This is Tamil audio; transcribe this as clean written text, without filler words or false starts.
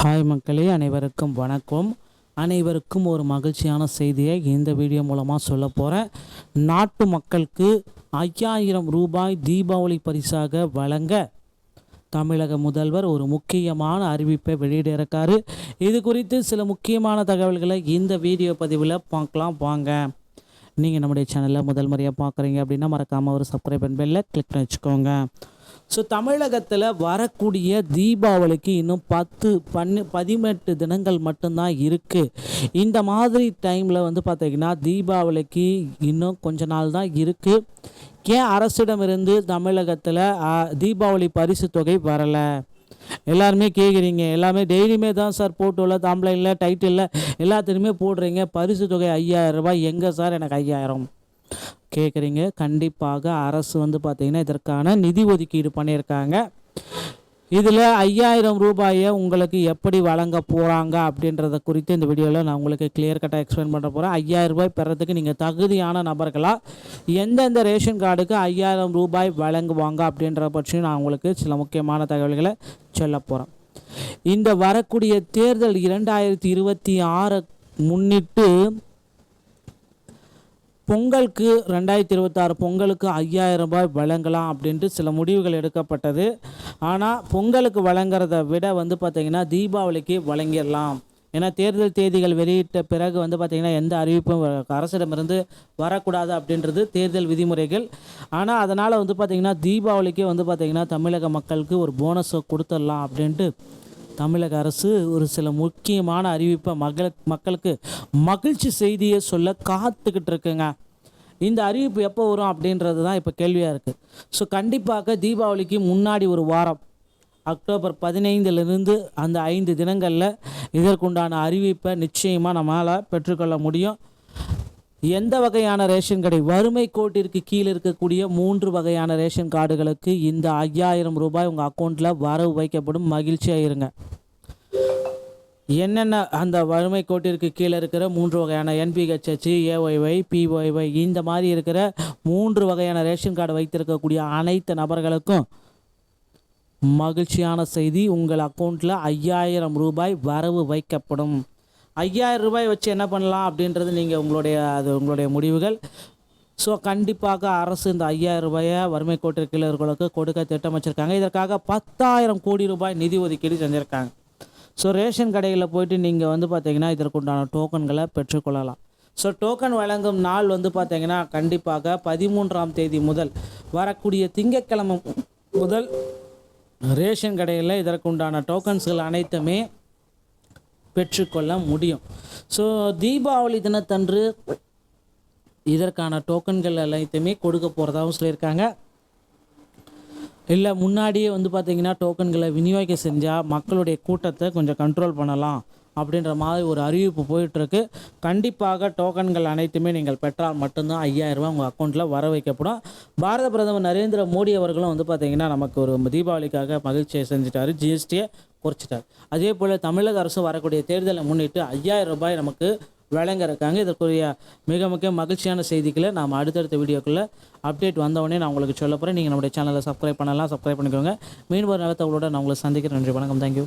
ஹாய் மக்களே, அனைவருக்கும் வணக்கம். அனைவருக்கும் ஒரு மகிழ்ச்சியான செய்தியை இந்த வீடியோ மூலமாக சொல்ல போகிறேன். நாட்டு மக்களுக்கு 5000 ரூபாய் தீபாவளி பரிசாக வழங்க தமிழக முதல்வர் ஒரு முக்கியமான அறிவிப்பை வெளியிட்டிருக்காரு. இது குறித்து சில முக்கியமான தகவல்களை இந்த வீடியோ பதிவில் பார்க்கலாம் வாங்க. நீங்கள் நம்முடைய சேனலில் முதல் முறையாக பார்க்குறீங்க அப்படின்னா மறக்காமல் ஒரு சப்ஸ்கிரைப் பெல்லை கிளிக் பண்ணி வச்சுக்கோங்க. ஸோ தமிழகத்தில் வரக்கூடிய தீபாவளிக்கு இன்னும் 18 தினங்கள் மட்டும்தான் இருக்குது. இந்த மாதிரி டைமில் பார்த்திங்கன்னா தீபாவளிக்கு இன்னும் கொஞ்ச நாள் தான் இருக்குது. ஏன் அரசிடமிருந்து தமிழகத்தில் தீபாவளி பரிசு தொகை வரலை? எல்லாருமே கேட்குறீங்க. எல்லாமே டெய்லியுமே தான் சார் போட்டோல தாம்பளையில் டைட்டிலில் எல்லாத்துலேயுமே போடுறீங்க பரிசு தொகை 5000 ரூபாய். எங்கே சார் எனக்கு 5000 கேட்குறீங்க? கண்டிப்பாக அரசு பார்த்திங்கன்னா இதற்கான நிதி ஒதுக்கீடு பண்ணியிருக்காங்க. இதில் 5000 ரூபாயை உங்களுக்கு எப்படி வழங்க போகிறாங்க அப்படின்றத குறித்து இந்த வீடியோவில் நான் உங்களுக்கு கிளியர் கட்டாக எக்ஸ்பிளைன் பண்ண போகிறேன். 5000 ரூபாய் பெறத்துக்கு நீங்கள் தகுதியான நபர்களாக எந்தெந்த ரேஷன் கார்டுக்கு 5000 ரூபாய் வழங்குவாங்க அப்படின்ற பற்றியும் நான் உங்களுக்கு சில முக்கியமான தகவல்களை சொல்ல போகிறேன். இந்த வரக்கூடிய தேர்தல் 2026 முன்னிட்டு பொங்கலுக்கு 2026 பொங்கலுக்கு 5000 ரூபாய் வழங்கலாம் அப்படின்ட்டு சில முடிவுகள் எடுக்கப்பட்டது. ஆனால் பொங்கலுக்கு வழங்குறத விட பார்த்திங்கன்னா தீபாவளிக்கு வழங்கிடலாம். ஏன்னா தேர்தல் தேதிகள் வெளியிட்ட பிறகு பார்த்திங்கன்னா எந்த அறிவிப்பும் அரசிடமிருந்து வரக்கூடாது அப்படின்றது தேர்தல் விதிமுறைகள். ஆனால் அதனால் பார்த்திங்கன்னா தீபாவளிக்கே பார்த்திங்கன்னா தமிழக மக்களுக்கு ஒரு போனஸை கொடுத்துடலாம் அப்படின்ட்டு தமிழக அரசு ஒரு சில முக்கியமான அறிவிப்பை மக்களுக்கு மகிழ்ச்சி செய்தியை சொல்ல காத்துக்கிட்டு இருக்குங்க. இந்த அறிவிப்பு எப்போ வரும் அப்படின்றது தான் இப்போ கேள்வியாக இருக்குது. ஸோ கண்டிப்பாக தீபாவளிக்கு முன்னாடி ஒரு வாரம் அக்டோபர் 15லிருந்து அந்த 5 தினங்களில் இதற்குண்டான அறிவிப்பை நிச்சயமாக நம்மளால் பெற்றுக்கொள்ள முடியும். எந்த வகையான ரேஷன் கடை வறுமை கோட்டிற்கு கீழே இருக்கக்கூடிய 3 வகையான ரேஷன் கார்டுகளுக்கு இந்த 5000 ரூபாய் உங்கள் அக்கௌண்ட்டில் வரவு வைக்கப்படும். மகிழ்ச்சியாக இருங்க. என்னென்ன அந்த வறுமை கோட்டிற்கு கீழே இருக்கிற 3 வகையான NPHH, AYY, PYY இந்த மாதிரி இருக்கிற 3 வகையான ரேஷன் கார்டு வைத்திருக்கக்கூடிய அனைத்து நபர்களுக்கும் மகிழ்ச்சியான செய்தி, உங்கள் அக்கௌண்ட்டில் 5000 ரூபாய் வரவு வைக்கப்படும். 5000 ரூபாய் வச்சு என்ன பண்ணலாம் அப்படின்றது நீங்கள் உங்களுடைய முடிவுகள். ஸோ கண்டிப்பாக அரசு இந்த 5000 ரூபாயை வறுமை கோட்டிற்கு கீழே இருக்கிறவர்களுக்கு கொடுக்க திட்டம் வச்சுருக்காங்க. இதற்காக 10,000 கோடி ரூபாய் நிதி ஒதுக்கீடு செஞ்சுருக்காங்க. ஸோ ரேஷன் கடைகளில் போய்ட்டு நீங்கள் பார்த்திங்கன்னா இதற்குண்டான டோக்கன்களை பெற்றுக்கொள்ளலாம். ஸோ டோக்கன் வழங்கும் நாள் பார்த்திங்கன்னா கண்டிப்பாக 13ஆம் தேதி முதல் வரக்கூடிய திங்கட்கிழமை முதல் ரேஷன் கடையில் இதற்குண்டான டோக்கன்ஸ்கள் அனைத்துமே பெற்றுக்கொள்ள முடியும். ஸோ தீபாவளி தினத்தன்று இதற்கான டோக்கன்கள் அனைத்துமே கொடுக்க போகிறதாகவும் சொல்லியிருக்காங்க. இல்லை முன்னாடியே பார்த்திங்கன்னா டோக்கன்களை விநியோக செஞ்சால் மக்களுடைய கூட்டத்தை கொஞ்சம் கண்ட்ரோல் பண்ணலாம் அப்படின்ற மாதிரி ஒரு அறிவிப்பு போயிட்டுருக்கு. கண்டிப்பாக டோக்கன்கள் அனைத்துமே நீங்கள் பெற்றால் மட்டும்தான் 5000 ரூபாய் உங்கள் அக்கௌண்ட்டில் வர வைக்கப்படும். பாரத பிரதமர் நரேந்திர மோடி அவர்களும் பார்த்திங்கன்னா நமக்கு ஒரு தீபாவளிக்காக மகிழ்ச்சியை செஞ்சுட்டார். GSTயை குறைச்சிட்டார். அதே போல் தமிழக அரசு வரக்கூடிய தேர்தலை முன்னிட்டு 5000 ரூபாய் நமக்கு வழங்க இருக்காங்க. இதற்குரிய மிக முக்கிய மகிழ்ச்சியான செய்திகளை நாம் அடுத்தடுத்த வீடியோக்குள்ளே அப்டேட் வந்தவொடனே நான் உங்களுக்கு சொல்ல போகிறேன். நீங்கள் நம்முடைய சேனலை சப்ஸ்கிரைப் பண்ணலாம், சப்ஸ்கிரைப் பண்ணிக்கோங்க. மீண்டும் ஒரு நல்ல தகவலோடு நான் உங்களை சந்திக்கிறேன். நன்றி, வணக்கம், தேங்க்யூ.